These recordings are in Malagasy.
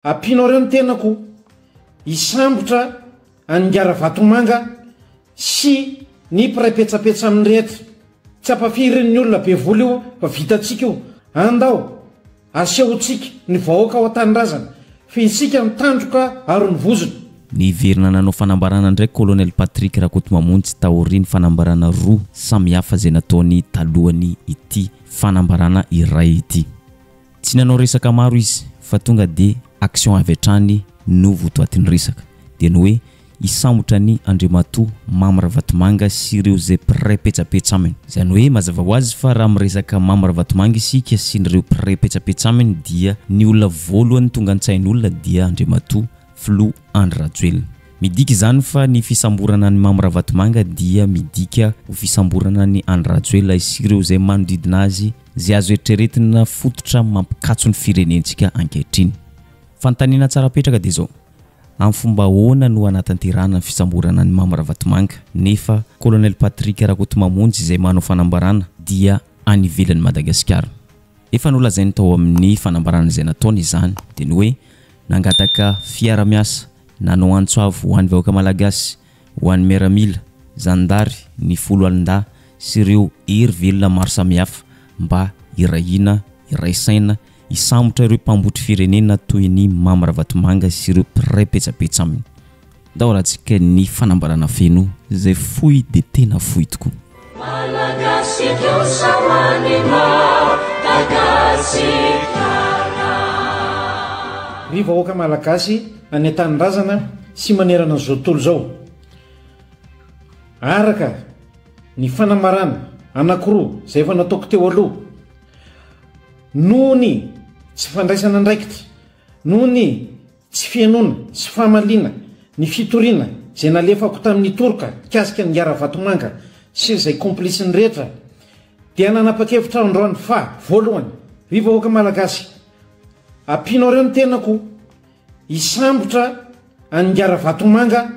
Apinao reo ny tenako isambotra angara vatomanga sy ny mpiray-petsapetsa amin'ny rehetra. Tsy ampafirin'ny olona be vola io fa vitatsika io. Andao asehontsika ny vahoaka ao an-tanindrazana fa isika mitandroka ary ny vozona. Ny verina nanao fanambarana ndraiky Colonel Patrick Rakotomamonjy taoriany fanambarana roa samihafa izay nataony talohany ity fanambarana iray ity. Tsy nanao resaka maro izy fa tonga dia action avy hatrany no votoatiny resaka dia ny hoe isambotra ny Andriamatoa Mama Ravatomanga sy ireo izay mpiray-petsapetsa aminy. Izany hoe mazava ho azy fa raha miresaka Mama Ravatomanga isika sy ireo mpiray-petsapetsa aminy dia ny olona voalohany tonga an-tsain'olona dia Andriamatoa Filoha Andry Rajoelina. Midika izany fa ny fisamborana ny Mama Ravatomanga dia midika ho fisamborana ny Andry Rajoelina sy ireo izay manodidina azy izay azo eritreretina fototra mampikatso ny firenentsika ankehitriny. Fanontaniana tsara petraka dia izao. Amin'ny fomba ahoana no anatanterahana ny fisamborana ny Mama Ravatomanga nefa Colonel Patrick Rakotomamonjy izay manao fanambarana dia any ivelan'ny Madagasikara. Efa nolazainy tao amin'ny fanambarana izay nataony izany dia ny hoe nangataka fiara-miasa nanao antsoavo ho an'ny vahoaka malagasy, ho an'ny miaramila, zandary, ny folo alindahy sy ireo hery velona maro samihafa mba irahina, iraisaina, isambotra ireo mpambotra firenena toy ny Mama Ravatomanga sy ireo mpiray-petsapetsa aminy. Ndao rahantsika ny fanambarana feno izay fohy dia tena fohy tokoa. Malagasy Ry vahoaka malagasy any an-tanindrazana sy manerana an'izao tontolo izao. Araka ny fanamarana anankiroa izay efa nataoko teo aloha. Noho ny tsy fandraisana andraikitra, noho ny tsy fianona sy fahamaliana, ny fitoriana izay nalefako tamin'ny toroka kasika ny Ngara Vatomanga sy izay komplisin'ny rehetra dia nanapa-kevitra androany fa voalohany, ry vahoaka malagasy, apinao reo ny tenako isambotra any Ngara Vatomanga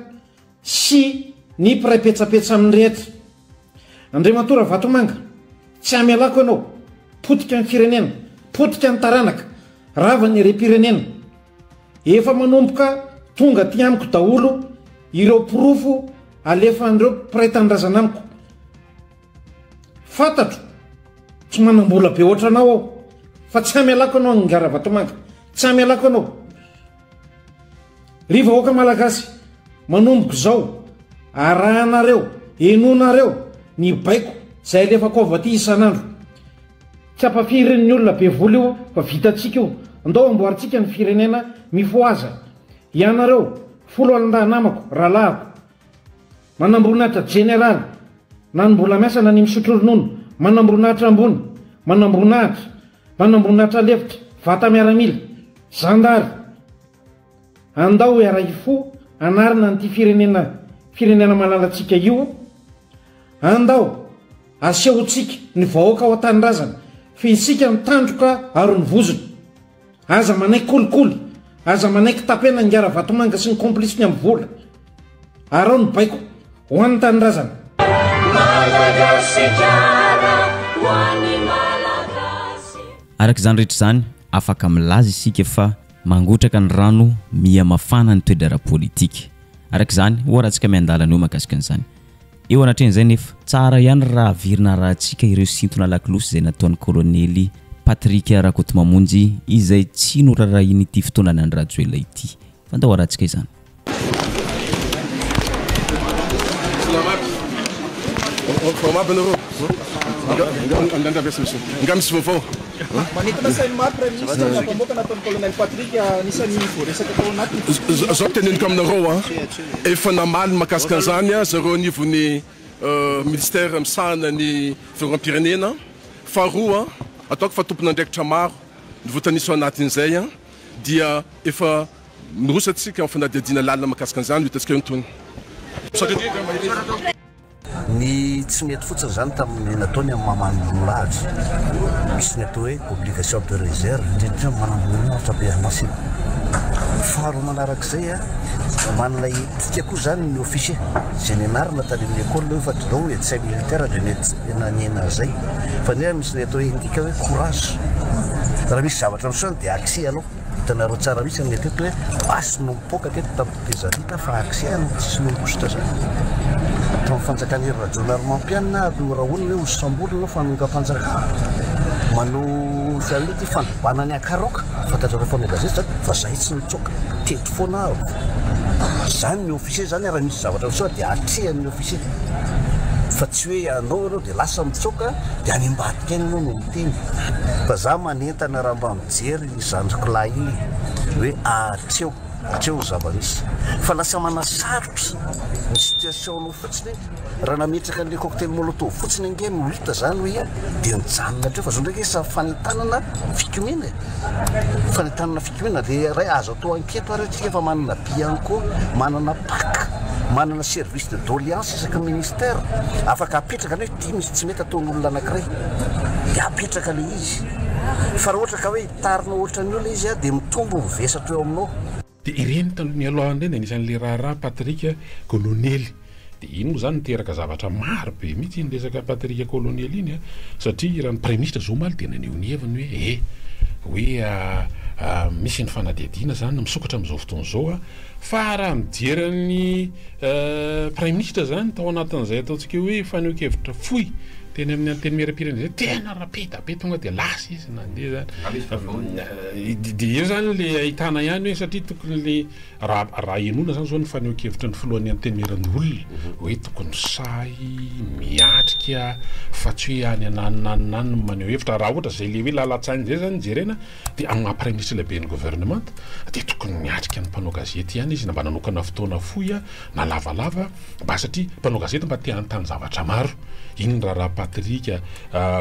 sy ny mpiray-petsapetsa amin'ny rehetra. Andriamatoa Ravatomanga, tsy amialako ianao, potika ny firenena, potika ny taranaka, rava ny repirenena. Efa manomboka tonga ty amiko daholo ireo pirofo alefan'ireo mpiray-tanindrazana amiko. Fantatro tsy manam-bola be oatra anao aho fa tsy amialako ianao ny Ngara Vatomanga, tsy amialako ianao. Ry vahoaka malagasy, manomboko izao arahanareo, enonareo ny baiko izay alefako avy aty isan'andro. Tsy ampafirin'ny olona be vola io fa vitatsika io. Andao amboaritsika ny firenena mifoaza. Ianareo folo alindahy namako, rahalahako, manamboninahitra jeneraly, na ny mbola miasa na ny misotro ronono, manamboninahitra ambony, manamboninahitra lefitra, vata miaramila, zandary. Andao iara-ifo anarina nyty firenena malalatsika io. Andao asehontsika ny vahoaka ao an-tanindrazana fa isika mitandroka ary ny vozona. Aza manaiky kolikoly, aza manaiky tapena ny Ngara Vatomanga sy ny komplisiny amin'ny vola. Arao ny baiko ho an'ny tanindrazana. Araka izany rehetra izany afaka milaza isika fa mangotraka ny rano miha mafana ny toetra ara-politika. Araka izany hoaratsika miandalana eo mahakasika an'izany. Eo anatren'izay nefa tsara ihany raha averina rahantsika ireo sintona lakilosy izay nataon'ny Colonel Patrick Rakotomamonjy izay tsy norarahiny ity fotoanany Andry Rajoelina ity. Fa ndao arahantsika izany. Zao teneniko aminareo efa namaly mahakasika an'izany zareo anivon'ny ministère misahana ny firenena. Faharoa ataoko fa tompon'andraikitra maro ny votaniso anatin'izay dia efa mirosatsika amin'ny fanadihadiana lalina mahakasika an'izany hitantsika io ny tsy mety fotsiny zany tamin'ny nataony amin'ny maman'olahatra misy ny atao hoe obligation de réserve indrindra manamboninahitra be masina. Faharoa manarak'izay manana tika koa zany ny officier zay nianarana tany amin'ny école hoe fatodao etsay militaire de naniena zay fa nefa misy ny atao hoe indika hoe courage. Raha misy zavatra misony dia aksi aloha hitanareo tsara mihitsy amin'ny teto hoe asy no mipoaka teto tampitezarita fa aksehany tsisy nomposta zany tamin'ny fanjakany rajonaromampianina raha olona hoe osambolona fanongampanjaka manao fialety fandobana ny akaroka fantatrareo fanao gazety zany fa zahay tsy mitsoka teto foana zany ny officier zany raha misy zavatra sao dia atrehan'ny officier fa tsy hoe anao ianao dia lasa mitsoka dia any ambadika any ianao no miteny fa za manentana raha mba mijery zandriko lahy iny hoe atreo zava-misy fa lasa manasarotra ny situationnao fotsiny raha nametraka an'le cocktail molotov fotsiny ange no hita zany hoe dia nijanona atreo fa zao ndraiky sa fanentanana fikomina dia ray azo atao anketo ary tsika fa manana bianco manana paka manana service de doléance isaka ministère afaka apetraka ny hoe ty misy tsy mety ataon'olona anankiray dia apetraka le izy fa raha ohatra ka hoe hitarina ohatra ny olona izy dia mitombo mivesatra eo aminao dia ireny tany aloha indray anisan'le raharaha Patrika Colonely dia iny moa zany niteraka zavatra maro be mihitsy iny resaka Patrika Colonely iny satria raha ny premier ministre zao maly dia naneho ny heviny hoe misy ny fanadihadiana zany misokatra amin'izao fotoana zao fa raha mijery ny premier ministre zany tao anatin'izay ataontsika hoe faneho-kevitra fohy teny amin'ny anteny miaram-pirenena zay tena rapedabe tonga dia lasa izy nandeha zany dia io zany le ahitana ihany hoe satria tokony le raha enona zany zao ny faneho-kevitra ny filohan'ny anteny miaran'olona hoe tokony say miatrika fa tsy hoe any ananonanonany maneho hevitra raha ohatra zay le hoe lalatsainy zay zany jerena dia amin'ny premier ministre lehibe ny gouvernement dia tokony miatrika ny mpanao gazety ihany izy na mba nanokana fotoana fohy na lavalava mba satria mpanao gazety mba te anontany zavatra maro iny raha Patrika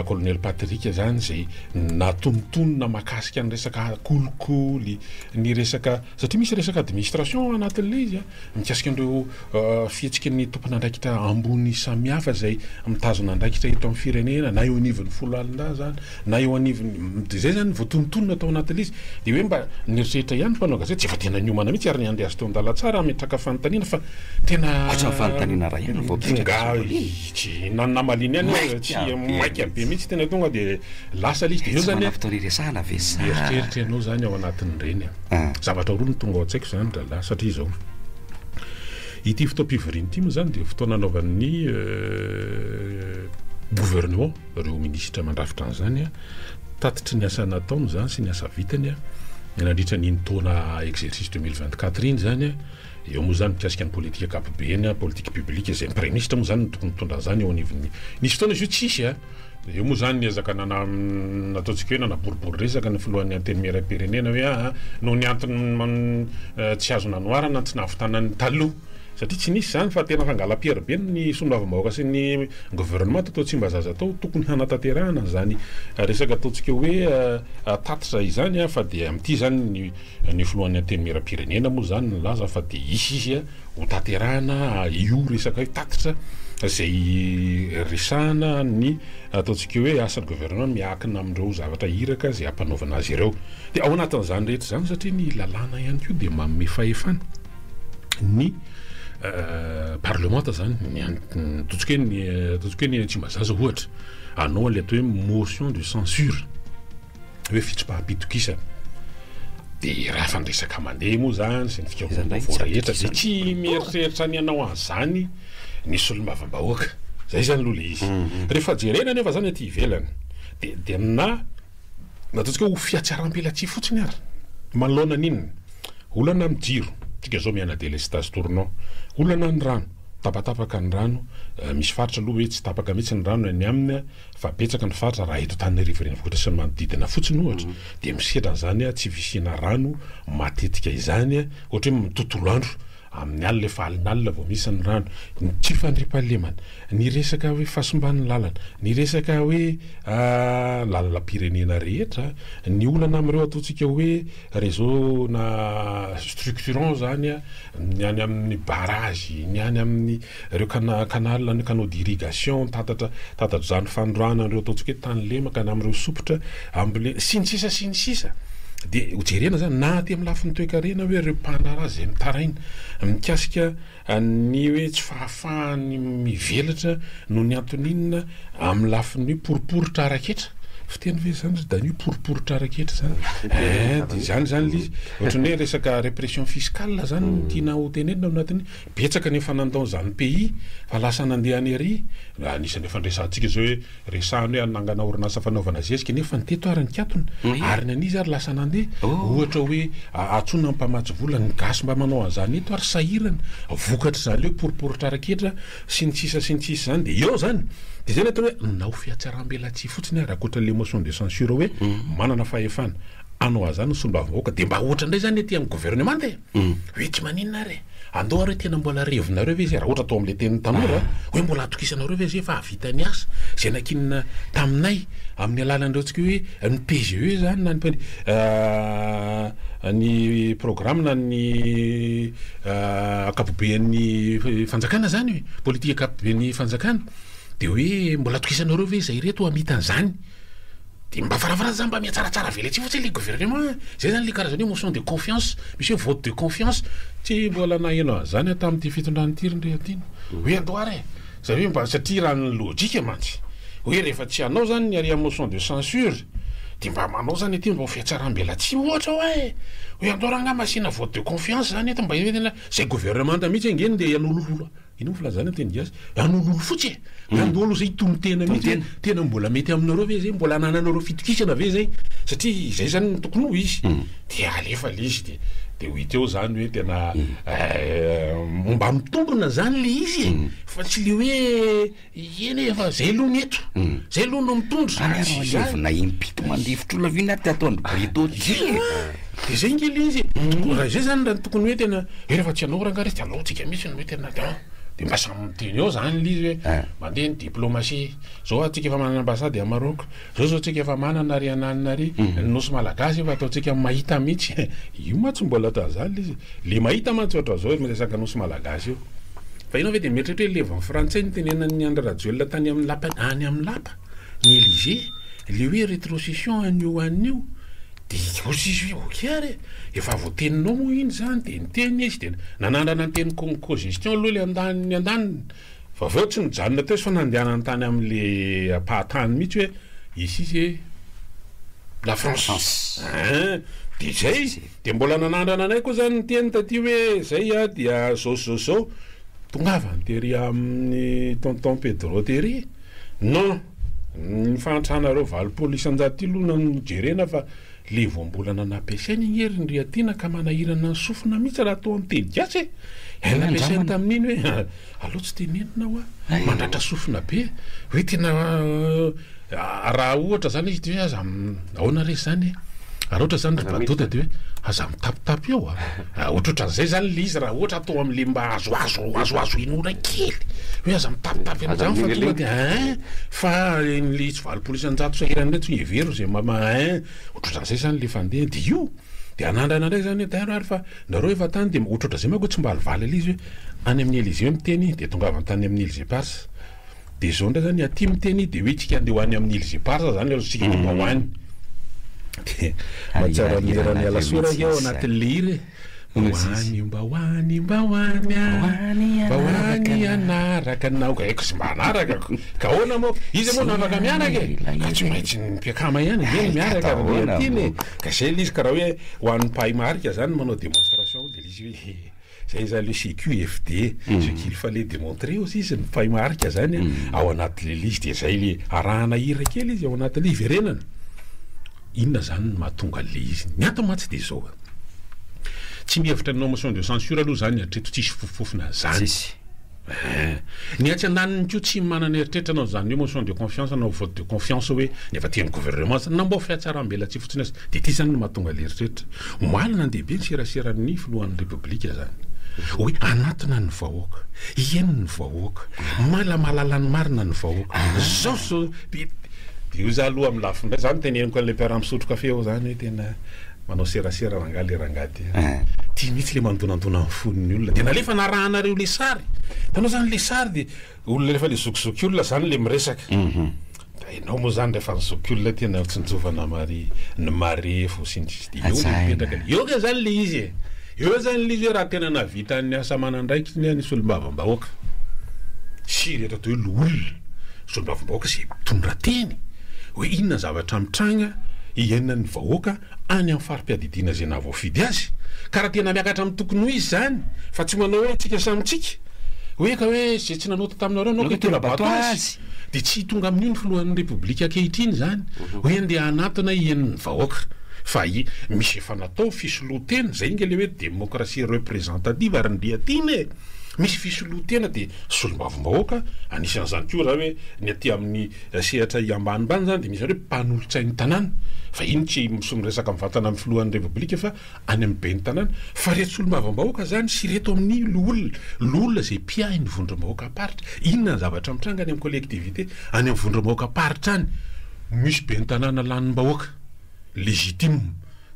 Colonel Patrika zany zay natontonona makasika ny resaka kolikoly ny resaka satria misy resaka administration anatin'le izy mikasika an'ireo fihetsika ny tompon'andraikitra ambony samihafa zay mitazona andraikitra eto amin'ny firenena na eo anivon'ny folo alina zany na eo anivon'ny dia zay zany voatontonona atao anatin'le izy dia hoe mba nieritreritra ihany mpanao gazety tsy efa tena niomana mihitsy ary ny andeha azy teo an-dala tsara ametraka fanontaniana fa tena fanontaniana raha ihany voapitraka namaliny ihany tsy maika be mihitsy tena tonga dia lasa le izy dia eo zany eritreritra ianao zany ao anatin'ireny zavatra roa ny tonga ao an-tsaiko zany drala satria zao ity fotoam-pivoriana ity moa zany dia fotoana anaovan'ny gouvernement reo ministre mandrafitra an'izany tatitry ny asa nataony zany sy ny asa vitany nandritra ny taona exercice 2024 iny zany eo moa zany mikasika ny politika ankapobeny politique publique zay ny premier ministre moa zany tokony mitondra zany eo anivon'ny nisy fotoana izy io tsisy eo moa zany niezaka nataontsika hoe nanaboribory resaka ny filohan'ny anteny miaram-pirenena hoe no ny antony tsy azo nanoarana tsy nahavitanany taloha satria tsy nisy zany fa tena fangala-piera be ny sombavambahoaka sy ny gouvernement atao tsy mba zaza tao tokony hanatanterahana zany resaka ataontsika hoe tatitra izany fa dia amin'ity zany ny filohan'ny anteny miaram-pirenena moa zany nylaza fa dia isy izy ho tanterahana io resaka hoe tatitra zay resahana ny ataontsika hoe asan'ny gouvernement miakina amin'ireo zavatra hiraka zay ampanaovana azy ireo dia ao anatin'izany rehetra zany satria ny lalàna ihany koa dia manome fahefana ny parlementa zany ataontsika hoe ny tsy mazaza ohatra anao an'le atao hoe motion de censure hoe fitsopaha-pitokisana dia raha fandresaka mandeha moa zany sy ny fikaovana rehetra dia tsy mieritreritra ny anao an'izany nisy olom-bavambahoaka zay zany aloha le izy rehefa jerena nefa zany aty ivelany dia ataontsika ho fiatsaram-pelatsy fotsiny ary manoloana n'inona olana mijiro tsika zao miana délestage tournant olana ny rano tapatapaka ny rano misy faritra aloha hoe tsy tapaka mihitsy ny rano any aminy fa betsaka ny faritra raha eto tany rivoreny vohitra sy ny manodidina fotsiny ohatra dia misedra zany tsy visina rano matetika izany ohatra hoe mitontolo andro amin'ny alina efa alinalina vao misy ny rano tsy fandriam-pahalemana ny resaka hoe fahasomban'ny lalana ny resaka hoe lalalam-pirenena rehetra ny olana amin'ireo ataontsika hoe réseau na structurant zany ny any amin'ny barrage ny any amin'ny reo canal ny canaux d'irrigation tatatra zany fandroana ireo ataontsika hoe tany lemaka na amin'ireo sopotra ambile sy ny sisa dia hojerena zany na aty amin'ny lafin'ny toe-karena hoe reo mpanara zay mitaraina mikasika ny hoe tsy fahafahany mivelatra no ny antoninina amin'ny lafin'ny poriporitra araketra fiteny ve zany da ny poriporitra raketra zany de zany lizy ohatrany hoe resaka répression fiscale zany tiana ho tenenina anatiny betsaka ny fanandao zany pays fa lasa nandeha any ary anisany fandraisantsika zao hoe resahany hoe anangana orinasa fanaovana zesika nefa ny teto ary ny katony ary ny anizy ary lasa nandeha ohatra hoe atsona ny mpamatsy vola ny gasy mba manao an'izany eto ary sahirana vokatra zany hoe poriporitra raketra sy ny sisa zany de eo zany de zay natao hoe nao fiatsaram-belatsy fotsiny raha koatra l'émotion de censure hoe manana fahefana anao azany solombavam-bahoaka de mba ohatra ndray zany ety amin'ny gouvernement de hoe tsy maninona re andao areo tena mbola revinareo ve zay raha ohatra atao amin'le teny tanora hoe mbola atokisanareo ve zay fa avita ny asa zay nakinina taminay amin'ny alalan'ireo tsika hoe ny PGE zany na ny programme na ny akapobean'ny fanjakana zany hoe politika akapobean'ny fanjakana de hoe mbola atokisanareo ve zay reto amitan'izany de mba faravara zany mba miatsaratsara velatsy fotsiny le gouvernement zay zany le karazany motion de confiance misy vote de confiance tsy mbola nahenao zany tamin'ity fitondrany tiriny rehatiny hoe andoare zareo mba satria raha ny logika mantsy hoe rehefa tsy anao zany ny ary motion de censure de mba manao zany ety mba fiatsaram-belatsy ohatra hoe andoara nga masina vote de confiance zany eto mba tena zay gouvernement mihitsy angeny de anololo ino filazana teny gasy anololo fotsy andolo zay tomitena mihitsy tena mbola mety aminareo ve zay mbola anananareo fitokisana ve zay satria zay zany tokony ho izy de alefa lizy de ho iteo zany hoe tena mba mitombona zany le izy fa tsy le hoe eny efa zay aloha neto zay aloha no mitondro na impito mandifotro lavina ataony brito de zay ngely izy raha zay zany raha tokony hoe tena rehefa tsy anao rangaha resy alohatsika mihitsy no hoe tena de mba samy miteny eo zany lizy hoe mandeha ny diplomatie zao atsika efa manana ambassade à Maroc zao tsika efa manana ary ananina ary nosy malagasy efa ataotsika mahita mihitsy io matsy mbola atao zany lizy le mahita matsy ohatra zao miresaka nosy malagasy io fa inao ve de mieritreritra hoe leva frantsay ny tenenan'ny André Rajoelina tany amin'ny lapa any amin'ny lapa ny Élysée le hoe rétrocession anio anio de osy okiare efa voateninao moa iny zany de niteny izy de nanandrana ny teny co-gestion aloha le andaniny andaniny fa vao tsy mijanona teo fa nandehanany tany amin'le apahatany mihitsy hoe ici c'est la France de zay de mbola nanandrana anay koa zany niteny taty hoe zay dia zao tongava ntery amin'ny tonton Pedro Terry non ny fantrahana valopolo isanjato ty aloha jerena fa le voambolana nampiasainy igny hery ny riatina ka manahirana ny sofina mihitsy raha atao am'teny gasy nampiasainy tamin'iny hoe aloha tsy tenenina hoa mandratra sofina be hoe tena raha ohatra zany izy hoe aza ahoana resy zany raha ohatra zany rabadota de hoe aza mitapitapy eo ohatrohatran'izay zany le izy raha ohatra atao am'le mba azoazo inona kely hoe aza mitapitapy ana zany fa tonga de fa le tsy valopolo isanjato sahirany ndray tsy every zay ohatrohatran'izay zany le fandeha de io de anandrana ndray zany daroary fa nareo efa tany de ohatrohatran'izay manko tsy mba alivaly le izy hoe any amin'ny Élysée miteny de tonga avy tany amin'ny Élysée Parse de zao ndray zany aty miteny de hoe tsika andeha ho any amin'ny Élysée Parse zany sika mba hoany de matsara mirany alasora eo anatin'le ire mba hoany anaraka anao ka haiko sy mba anaraka ka ahoana moa izy moa nafaka mianaka ka tsy maintsy mpiakama ihany eny miaraka tiny ka zay le izy ka raha hoe ho an'ny mpahay marika zany manao démonstration de lizy hoe zay zany le CQFD ce qu'il fallait démontrer aussi izy ny mpahay marika zany ao anatin'le lizy de zay le arahana hira kely izy ao anatin'le iverenana inona zany no mahatonga le izy ny ato matsy de zao tsy mihevitra ny motion de censure aloha zany atreto tsisy fofofofina zany ny atsy andaniny ko tsy manana eritreritra anao zany hoe motion de confiance anao vote de confiance hoe nefa teny gouvernement zany na mba fiatsaram-bela tsy fotsiny azy de ty zany no mahatonga le eritreritra omalina ndehibe ny serasera'ny filohan'ny republika zany hoe anatina ny vahoaka ieniny vahoaka malamalala ny marina ny vahoaka zao de io za aloha amin'ny lafo ndray zany teneniko an'le père misotro kafe ao zany hoe tena manao serasera rangaha le rangaty ty mihitsy le mandonandona amin'ny foniny olona de nalefa narahanareo le sary tanao zany le sary de olona lefa le zokizoky olona zany le miresaka da enao moa zany rehefa nizoky olona tena tsinjovana ny mare fosindry de io mipetraka eo ke zany le izy eo zany le izy hoe raha tena navita ny asa manandraiky ny anisy olombavambahoaka sy rehetra atao hoe lo olona sy olombavambahoaka sy tondra teny hoe inona zavatra mitranga ienina ny vahoaka any amin'ny farim-piadidiana zay nahavoafidy azy ka raha tena miakatra amin'ny tokony ho izy zany fa tsy manao hoe tsika samitsika hoe ka hoe zay tsy nanota taminareo anao ketolabato azy dia tsy tonga amin'io ny filohan'ny repoblika ankehitriny zany hoe andeha anatona ieniny vahoaka fa misy efa natao fisoloatena zay inga le hoe démocratie représentative ary ndriatiny misy fisoloatena dia solombavombahoaka anisan'izany koa raha hoe ny aty amin'ny sehatra iambanimbany zany dia misy hoe mpanolotsain'ny tanàna fa iny tsy miresaka mivatana amin'ny filohan'ny repoblika fa any amin'ny ben'ny tanàna fa reto solombavombahoaka zany sy reto amin'ny l'olona zay piahy ny vondrombahoaka aparitra inona ny zavatra mitranga any amin'ny collectivité any amin'ny vondrombahoaka aparitra any misy ben'ny tanàna lanym-bahoaka légitime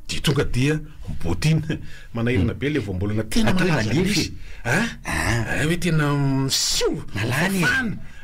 dia tonga dia mbotina manahirana be le voambolana tena malaza izy hoe tena misio malany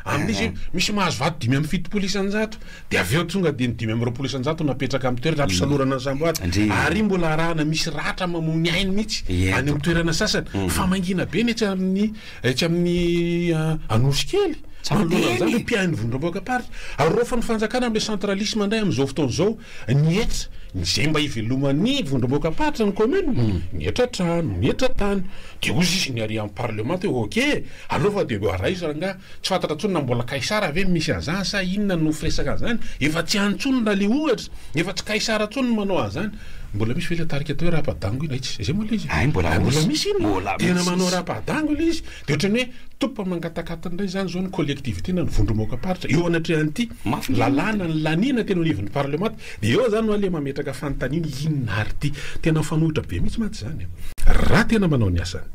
amin'izy misy mahazo vato 5.7 dia avy eo tonga dia ny 5.7 napetraka amin'ny toerana ampisalorana ny samboady ary mbola arahana misy ratra mamony ainy mihitsy any amin'ny toerana sasany fa mangina be ny etsy amin'ny anosy kely zany mpiahin'ny vondrombahoaka aparitra ary rehefa ny fanjakana amin'le centralisme indray amin'izao fotoana izao nihetra zay mba hivelomany vondrombahoaka aparitra ny commune nihetra trano nihetra tany dia ozy izy ny ary amin'ny parlement hoe ok aloha fa dia ara izy ranga tsy fantatra ntsony na mbola kaisara ave misy azany sa inona no firesaka azany efa tsy antsony na le ohatra efa tsy kaisara ntsony no manao azany mbola misy velatarika atao hoe raha-padango ina itsy zay moa le izy mbola misy iny tena manao raha-padango ile izy dia ohatrany hoe tompa mangatakatandray zany zao ny collectivité na ny vondrombahoaka aparitra eo anatrehan'ity lalàna ny lanina tena onivon'ny parlement dia eo zany no ale mametraka fanontaniana inona ary ty tena fanohitra be mihitsy maty zany raha tena manao ny asany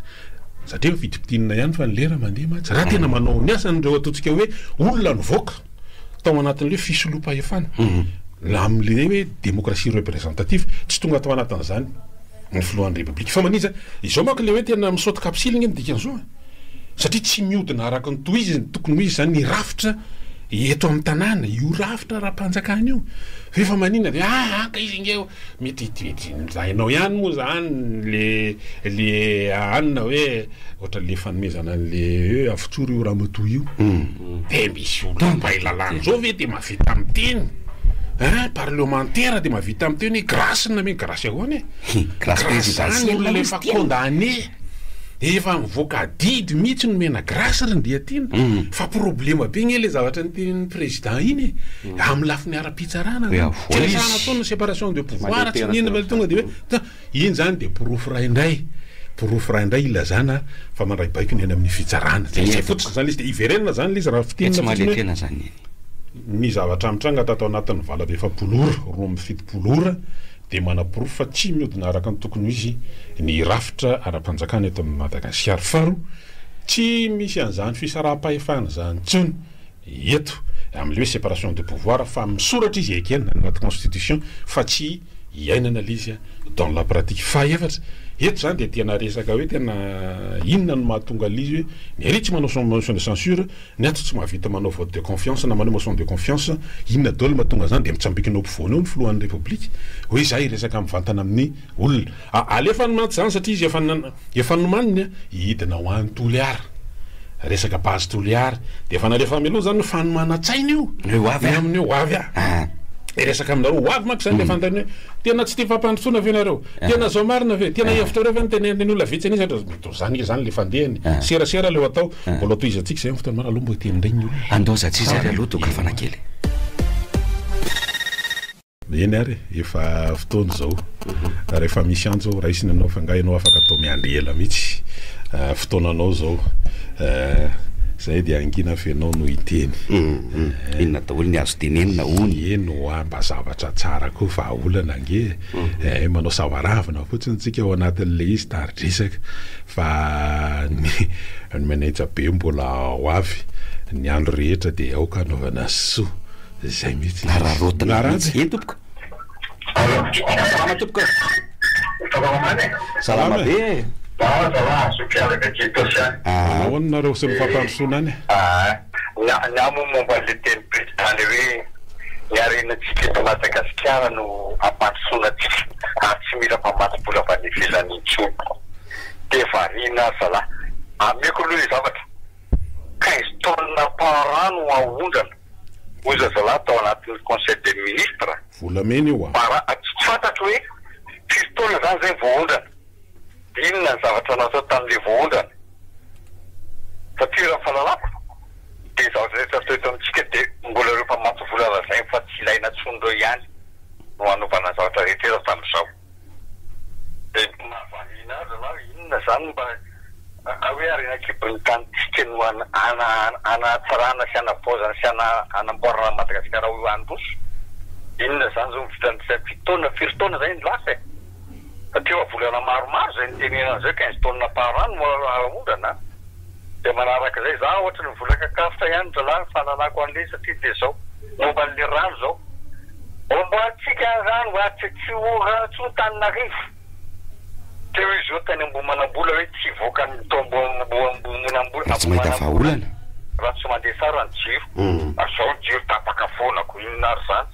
satria fidimpitinina ihany fa ny lera mandeha matsy raha tena manao ny asany reo ataontsika hoe olona nivoaka tao anatin'le fisoloam-pahefana amin'le hoe démocratie représentative tsy tonga atao anatin'izany ny filohan'ny repoblika fa maniza izao manko le hoe tena misaoty kapsilina ny dikan'izao satria tsy miodina araka ny toy izy tokony ho izy zany ny rafitra eto amin'ny tanàna io rafitra raha-mpanjakana io fefa manina dia anka izy ingeo mety zahinao ihany moa zany le anina hoe ohatra le fanomezana an'le hoe avitsory io raha matoy io dia misy olona mailalany zao ve dia mavita amin'ny teny parlementaire dia mavita amin'ny teny hoe grâce na me grâce ahoany grâce olona lefa condamné efa mivoaka didy mihitsy no mena grâce ry ndiatina fa problema be gny le zavatra ny tenin'ny président iny amin'ny lafiny ara-pitsarana tsresana taona séparation de pouvoir tsy ninona tonga dia hoe iny zany dia porofo ray indray ilazana fa mandray baiko ny eny amin'ny fitsarana zay fotsiny zany izy dia iverenina zany le izy raha fitinna zany ny zavatra mitranga tatao anatin'ny valabe efa polora roa amin'ny fito polora dia manaporof fa tsy miodina araka ny tokony izy ny rafitra ara-panjakana eto amin'ny Madagasikara faro tsy misy an'izany fisaraha-pahefana zany tsony eto amin'le hoe séparation de pouvoir fa misoratra izy ekena anaty constitution fa tsy iainana lizy dans la pratique fa efatra eto zany dia tena resaka hoe tena inona no mahatonga lizy hoe ny ary tsy manao motion de censure ny ato tsy mahavita manao vote de confiance na manao motion de confiance inona daholo mahatonga zany dia mitsambikinao mpivoana eo ny filohan'ny repoblika hoe zay resaka mivantana amin'ny olona alefa nomaty zany satria izy efa nomaniny hidina ho an'ny toliara resaka base toliara dia efa nalefa meloha zany no fanomana-tsaina io amin'ny eo avy resaka aminareo ho avy manko zany le fantany hoe tena tsy tia fampandrotsona ve nareo tena zao marina ve tena hevitra reo ve ny tenen'ny olona vitsy an'izy zany zany le fandehany serasera leo atao mbola atao izy atsika zay fotoana mara aloha mbo tenindray ny olona andaozatsy ary aloha toka fanakely eny ary efa fotoana zao rehefa misy any zao raha isiny anao fa nga ianao afaka atao miandry ela mihitsy fotoananao zao zay dia angina fenao no iteny inona daholo ny azo tenenina ony eno mba zavatra tsara koa fa olana ange manao savaravina fotsiny tsika ao anatin'le izy taridresaka fa ny manaitsa be mbola ho avy ny andro rehetra dia aoka anaovana soa zay mihitsy nararotinae tompoka salama tompoka salama be nareo sy mifampandrosona any nyamo momba le teny président le hoe niarenatsika eto Madagasikara no ampandrosonatsika ary tsy mila mpamaty-bola avy any ivelany intsony dia variana zala ameko aloha le zavatra ka izy taolona parano ahondrana hoy zazalahy tao anatin'ny conseil des ministres volamena io tsy fantatro hoe firy taona zany zay voaondrana inona ny zavatra natao tamin'le voaondrana satria raha fahalalako de zavatra rehetra atao eto amitsika de mbola reo mpamatsy vola razay fa tsy ilaina tsonyreo ihany no anovana zavatra rehetra tamin'izao de mahavalina zalahy inona zany mba hoe arenakibony tanitsika no anatsarana sy anavozana sy anamboarana Madagasikara ho androso inona zany zao mivitan'ny fitaona firy taona zay ny lasa satria volana maromaro zay nitenena zay 15 taona par an no aondrana de manaraka zay za ohatra ny volakakafitra ihany zalahy fahalalako an'le satria de zao momban'le rano zao omboatsika rano atsy ora tsy Tananarivo teo izy io tany ambomanambola hoe tsy voaka ny tombomonambola tsy mahita vahaolana raha tsy mandeha tsara ny jiro azao jiro tapaka fonako inona ary zany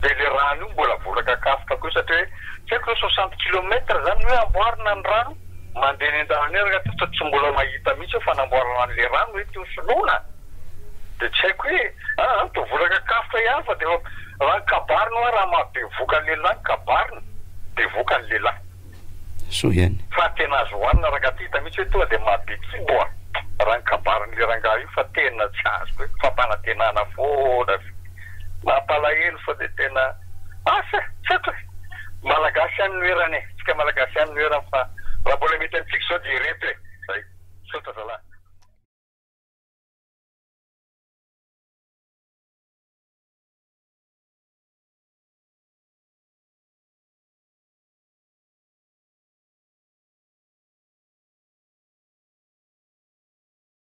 de le rano io mbola volakakafitra koa satria tsy haiko 60 kilometre zany hoe amboarina ny rano mandeha ny an-dalana raha totra tsy mbola mahita mihitsy fanamboarana an'le rano hoe teo soloana de tsy haiko hoe to volakakafitra ihany fa de raha kabarina raha mahabe voka ny lehilahy kabarina de voka ny lehilahy so ihany fa tena azo hoanina raha katita mihitsy hoe tonga de mahabe tsiboa raha ny kabarina le rangaha io fa tena tsy azoko hoe fampanantenana foana mampalahelo fa de tena asa tsy haiko hoe malagasy any noerany tsika malagasy any noerany fa raha mbola mety amintsika zao de ireto e zay sota zalahy